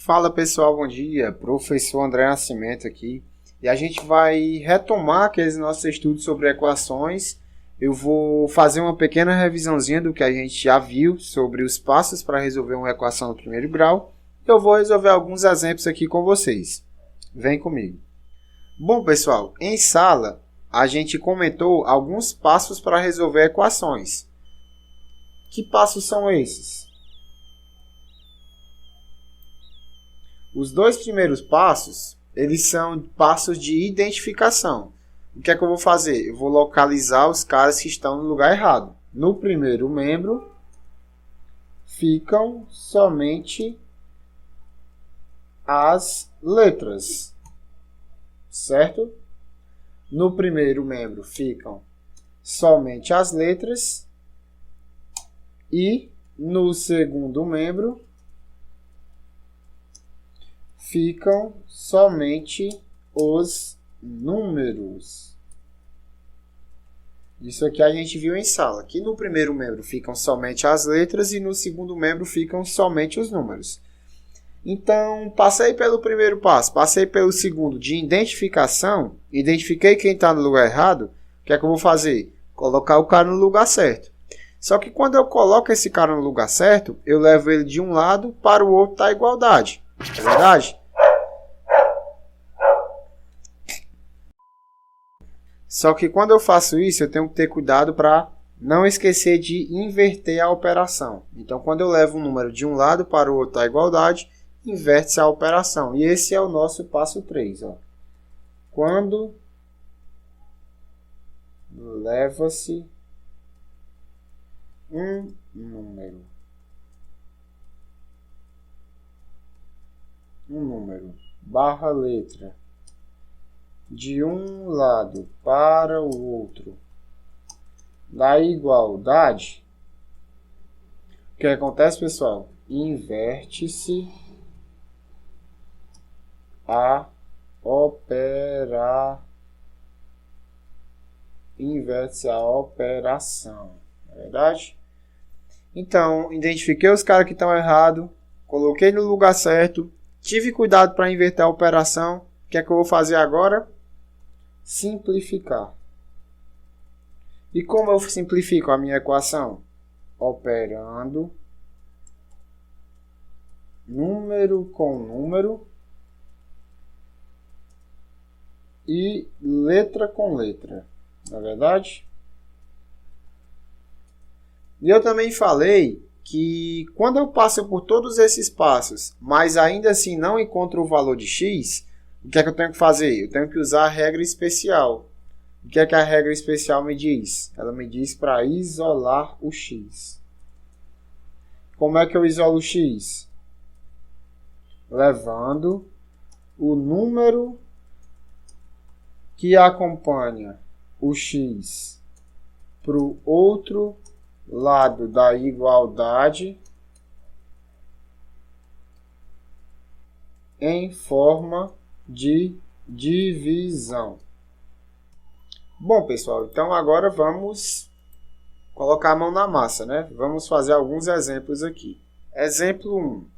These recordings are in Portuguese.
Fala pessoal, bom dia, professor André Nascimento aqui e a gente vai retomar aqueles nossos estudos sobre equações. Eu vou fazer uma pequena revisãozinha do que a gente já viu sobre os passos para resolver uma equação do primeiro grau. Eu vou resolver alguns exemplos aqui com vocês. Vem comigo. Bom pessoal, em sala a gente comentou alguns passos para resolver equações. Que passos são esses? Os dois primeiros passos, eles são passos de identificação. O que é que eu vou fazer? Eu vou localizar os caras que estão no lugar errado. No primeiro membro, ficam somente as letras, certo? No primeiro membro ficam somente as letras e no segundo membro ficam somente os números. Isso aqui a gente viu em sala. Aqui no primeiro membro ficam somente as letras e no segundo membro ficam somente os números. Então, passei pelo primeiro passo, passei pelo segundo de identificação, identifiquei quem está no lugar errado. O que é que eu vou fazer? Colocar o cara no lugar certo. Só que quando eu coloco esse cara no lugar certo, eu levo ele de um lado para o outro da igualdade. É verdade? Só que quando eu faço isso, eu tenho que ter cuidado para não esquecer de inverter a operação. Então, quando eu levo um número de um lado para o outro da igualdade, inverte-se a operação. E esse é o nosso passo 3. Ó. Quando leva-se um número barra letra de um lado para o outro da igualdade, o que acontece, pessoal? Inverte-se a operação, não é verdade? Então, identifiquei os caras que estão errados, coloquei no lugar certo, tive cuidado para inverter a operação. O que é que eu vou fazer agora? Simplificar. E como eu simplifico a minha equação? Operando número com número e letra com letra. Não é verdade? E eu também falei que quando eu passo por todos esses passos, mas ainda assim não encontro o valor de x, o que é que eu tenho que fazer? Eu tenho que usar a regra especial. O que é que a regra especial me diz? Ela me diz para isolar o x. Como é que eu isolo o x? Levando o número que acompanha o x para o outro lado da igualdade em forma de divisão. Bom, pessoal, então agora vamos colocar a mão na massa, né? Vamos fazer alguns exemplos aqui. Exemplo 1.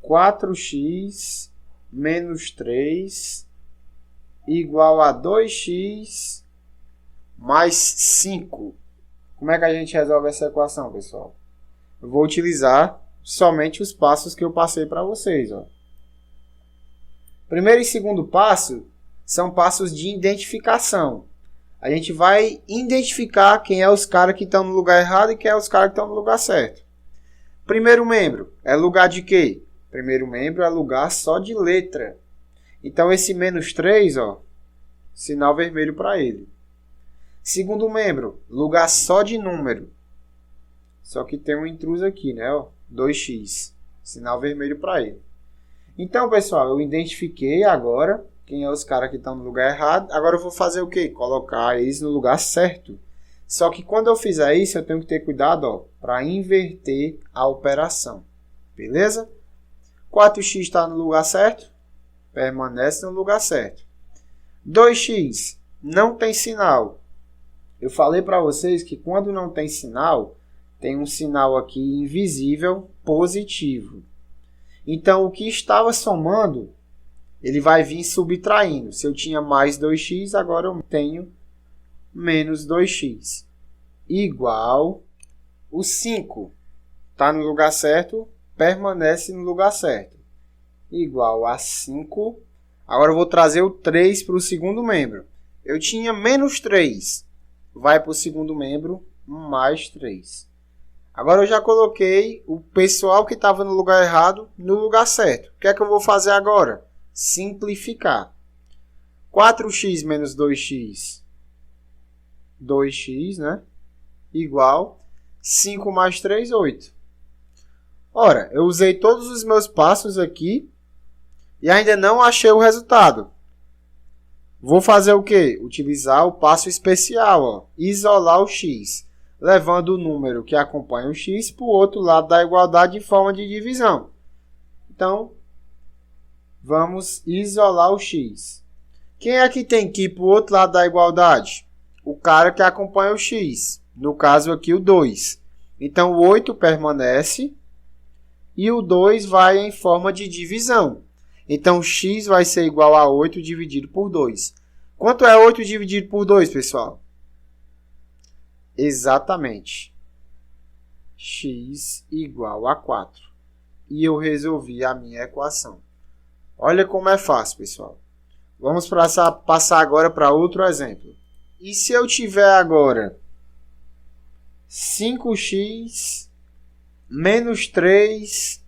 4x menos 3 igual a 2x mais 5. Como é que a gente resolve essa equação, pessoal? Eu vou utilizar somente os passos que eu passei para vocês. Ó. Primeiro e segundo passo são passos de identificação. A gente vai identificar quem é os caras que estão no lugar errado e quem é os caras que estão no lugar certo. Primeiro membro é lugar de quê? Primeiro membro é lugar só de letra. Então, esse menos 3, ó, sinal vermelho para ele. Segundo membro, lugar só de número. Só que tem um intruso aqui, né? Ó, 2x, sinal vermelho para ele. Então, pessoal, eu identifiquei agora quem é os caras que estão no lugar errado. Agora eu vou fazer o quê? Colocar eles no lugar certo. Só que quando eu fizer isso, eu tenho que ter cuidado para inverter a operação. Beleza? 4x está no lugar certo? Permanece no lugar certo. 2x não tem sinal. Eu falei para vocês que quando não tem sinal, tem um sinal aqui invisível positivo. Então, o que estava somando, ele vai vir subtraindo. Se eu tinha mais 2x, agora eu tenho menos 2x. Igual o 5. Está no lugar certo, permanece no lugar certo. Igual a 5. Agora eu vou trazer o 3 para o segundo membro. Eu tinha menos 3. Vai para o segundo membro, mais 3. Agora eu já coloquei o pessoal que estava no lugar errado no lugar certo. O que é que eu vou fazer agora? Simplificar. 4x menos 2x. 2x, né? Igual 5 mais 3, 8. Ora, eu usei todos os meus passos aqui e ainda não achei o resultado. Vou fazer o quê? Utilizar o passo especial, ó, isolar o x, levando o número que acompanha o x para o outro lado da igualdade em forma de divisão. Então, vamos isolar o x. Quem é que tem que ir para o outro lado da igualdade? O cara que acompanha o x. No caso aqui, o 2. Então, o 8 permanece e o 2 vai em forma de divisão. Então, x vai ser igual a 8 dividido por 2. Quanto é 8 dividido por 2, pessoal? Exatamente. X igual a 4. E eu resolvi a minha equação. Olha como é fácil, pessoal. Vamos passar agora para outro exemplo. E se eu tiver agora 5x menos 3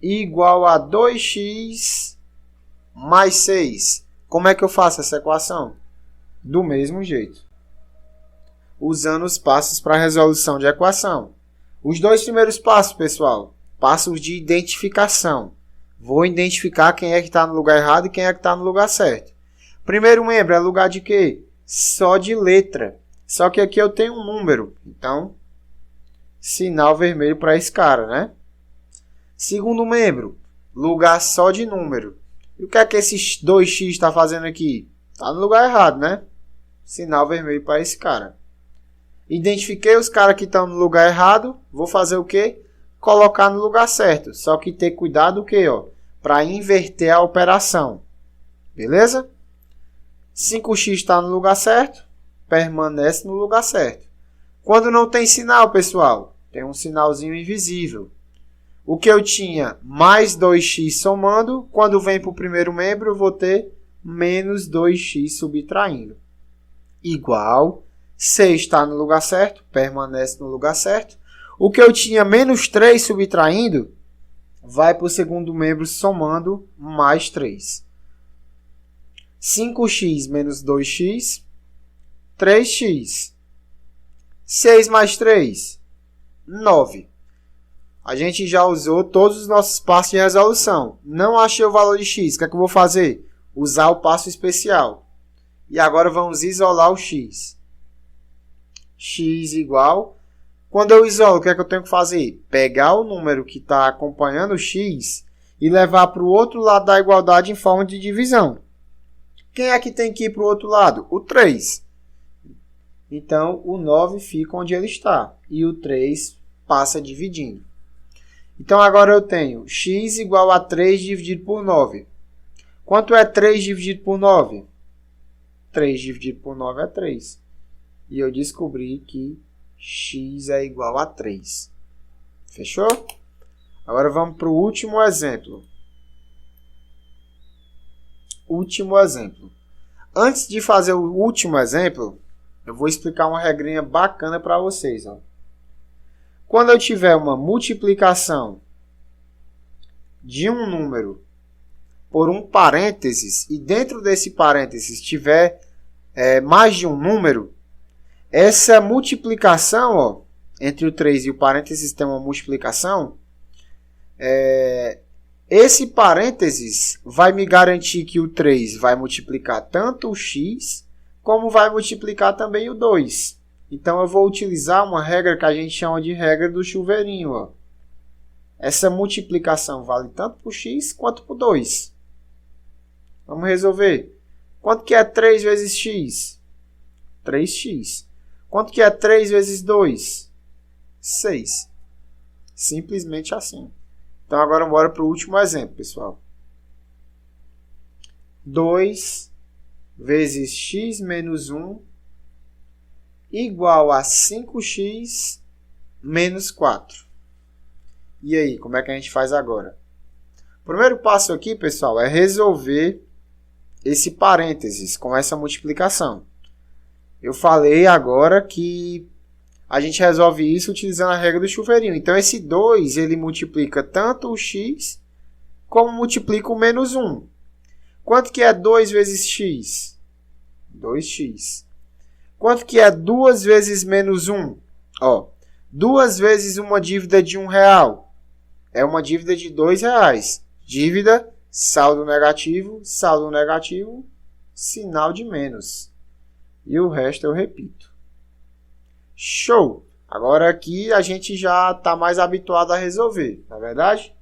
igual a 2x mais 6. Como é que eu faço essa equação? Do mesmo jeito. Usando os passos para resolução de equação. Os dois primeiros passos, pessoal. Passos de identificação. Vou identificar quem é que está no lugar errado e quem é que está no lugar certo. Primeiro membro é lugar de quê? Só de letra. Só que aqui eu tenho um número. Então, sinal vermelho para esse cara, né? Segundo membro, lugar só de número. E o que é que esse 2x está fazendo aqui? Está no lugar errado, né? Sinal vermelho para esse cara. Identifiquei os caras que estão no lugar errado. Vou fazer o quê? Colocar no lugar certo. Só que ter cuidado o quê? Para inverter a operação. Beleza? 5x está no lugar certo. Permanece no lugar certo. Quando não tem sinal, pessoal, tem um sinalzinho invisível. O que eu tinha mais 2x somando, quando vem para o primeiro membro, eu vou ter menos 2x subtraindo. Igual, 6 está no lugar certo, permanece no lugar certo. O que eu tinha menos 3 subtraindo, vai para o segundo membro somando mais 3. 5x menos 2x, 3x. 6 mais 3, 9. A gente já usou todos os nossos passos de resolução. Não achei o valor de x. O que é que eu vou fazer? Usar o passo especial. E agora vamos isolar o x. X igual. Quando eu isolo, o que é que eu tenho que fazer? Pegar o número que está acompanhando o x e levar para o outro lado da igualdade em forma de divisão. Quem é que tem que ir para o outro lado? O 3. Então, o 9 fica onde ele está. E o 3 passa dividindo. Então, agora eu tenho x igual a 3 dividido por 9. Quanto é 3 dividido por 9? 3 dividido por 9 é 3. E eu descobri que x é igual a 3. Fechou? Agora vamos para o último exemplo. Último exemplo. Antes de fazer o último exemplo, eu vou explicar uma regrinha bacana para vocês. Ó. Quando eu tiver uma multiplicação de um número por um parênteses e dentro desse parênteses tiver mais de um número, essa multiplicação, ó, entre o 3 e o parênteses tem uma multiplicação, esse parênteses vai me garantir que o 3 vai multiplicar tanto o x como vai multiplicar também o 2. Então, eu vou utilizar uma regra que a gente chama de regra do chuveirinho. Ó. Essa multiplicação vale tanto para o x quanto para o 2. Vamos resolver. Quanto que é 3 vezes x? 3x. Quanto que é 3 vezes 2? 6. Simplesmente assim. Então agora bora para o último exemplo, pessoal. 2 vezes x menos 1 igual a 5x menos 4. E aí, como é que a gente faz agora? O primeiro passo aqui, pessoal, é resolver esse parênteses com essa multiplicação. Eu falei agora que a gente resolve isso utilizando a regra do chuveirinho. Então, esse 2, ele multiplica tanto o x, como multiplica o menos 1. Quanto que é 2 vezes x? 2x. Quanto que é 2 vezes menos 1? 2 vezes uma dívida de R$1 é uma dívida de R$2. Dívida, saldo negativo, sinal de menos. E o resto eu repito. Show! Agora aqui a gente já está mais habituado a resolver, não é verdade?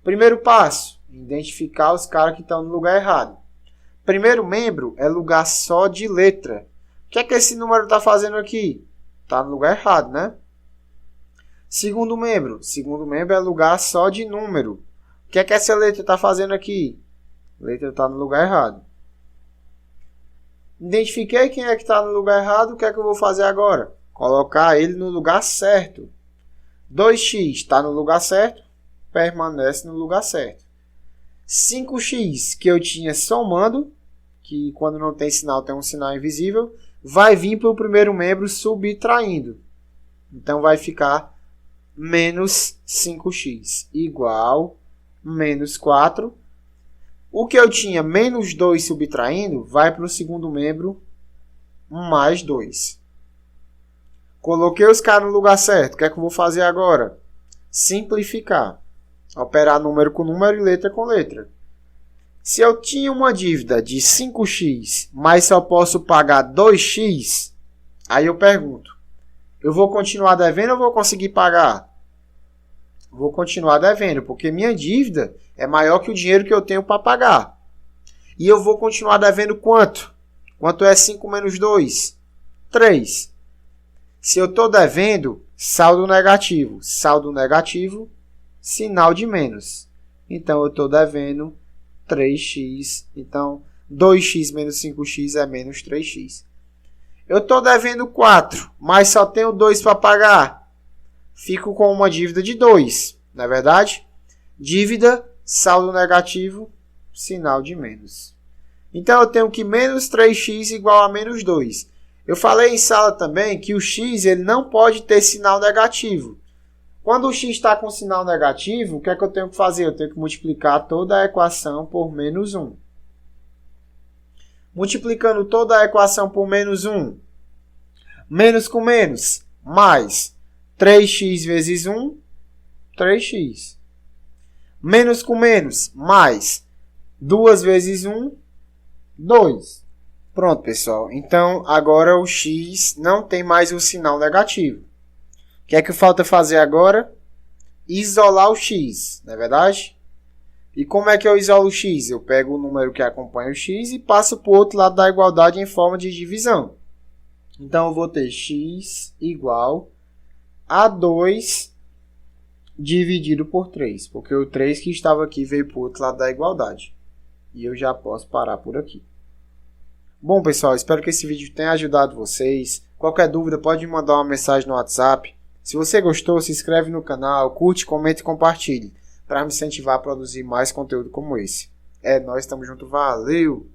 Primeiro passo, identificar os caras que estão no lugar errado. Primeiro membro é lugar só de letra. O que é que esse número está fazendo aqui? Está no lugar errado, né? Segundo membro é lugar só de número. O que é que essa letra está fazendo aqui? A letra está no lugar errado. Identifiquei quem é que está no lugar errado. O que é que eu vou fazer agora? Colocar ele no lugar certo. 2x está no lugar certo, permanece no lugar certo. 5x que eu tinha somando, que quando não tem sinal tem um sinal invisível, vai vir para o primeiro membro subtraindo. Então vai ficar menos 5x igual menos 4. O que eu tinha menos 2 subtraindo vai para o segundo membro mais 2. Coloquei os caras no lugar certo. O que é que eu vou fazer agora? Simplificar. Operar número com número e letra com letra. Se eu tinha uma dívida de 5x, mas só posso pagar 2x, aí eu pergunto, eu vou continuar devendo ou vou conseguir pagar? Vou continuar devendo, porque minha dívida é maior que o dinheiro que eu tenho para pagar. E eu vou continuar devendo quanto? Quanto é 5 menos 2? 3. Se eu estou devendo, saldo negativo. Saldo negativo, sinal de menos. Então, eu estou devendo 3x. Então, 2x menos 5x é menos 3x. Eu estou devendo 4, mas só tenho 2 para pagar. Fico com uma dívida de 2, não é verdade? Dívida, saldo negativo, sinal de menos. Então, eu tenho que menos 3x igual a menos 2. Eu falei em sala também que o x ele não pode ter sinal negativo. Quando o x está com sinal negativo, o que é que eu tenho que fazer? Eu tenho que multiplicar toda a equação por menos 1. Multiplicando toda a equação por menos 1, menos com menos, mais 3x vezes 1, 3x. Menos com menos, mais 2 vezes 1, 2. Pronto, pessoal. Então, agora o x não tem mais o sinal negativo. O que é que falta fazer agora? Isolar o x, não é verdade? E como é que eu isolo o x? Eu pego o número que acompanha o x e passo para o outro lado da igualdade em forma de divisão. Então, eu vou ter x igual a 2 dividido por 3. Porque o 3 que estava aqui veio para o outro lado da igualdade. E eu já posso parar por aqui. Bom, pessoal, espero que esse vídeo tenha ajudado vocês. Qualquer dúvida, pode me mandar uma mensagem no WhatsApp. Se você gostou, se inscreve no canal, curte, comente e compartilhe, para me incentivar a produzir mais conteúdo como esse. Nós estamos juntos, valeu!